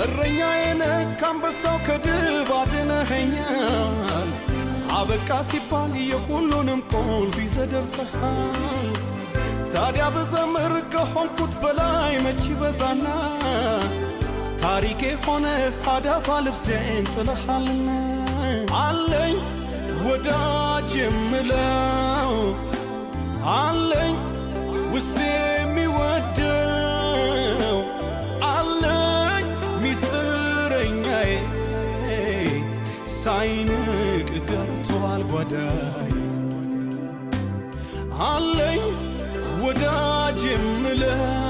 እረኛዬ ነህ ከአንበሳው ከድብ አድነኸኛል አበቃ ሲባል የሁሉንም ቁልፍ ይዘህ ደርሰሃል ታዲያ ብዘምር ከሆንኩት በላይ መች ይበዛና ታሪኬ ሆነህ አዳፋ ልብሴን ጥለሃልና አለኝ ወዳጅ የምለው አለኝ ውስጤ የሚወደው አለኝ ሚስጥረኛዬ ሳይንቅ ገብቷል ጓዳዬ አለኝ ወዳጅ የምለው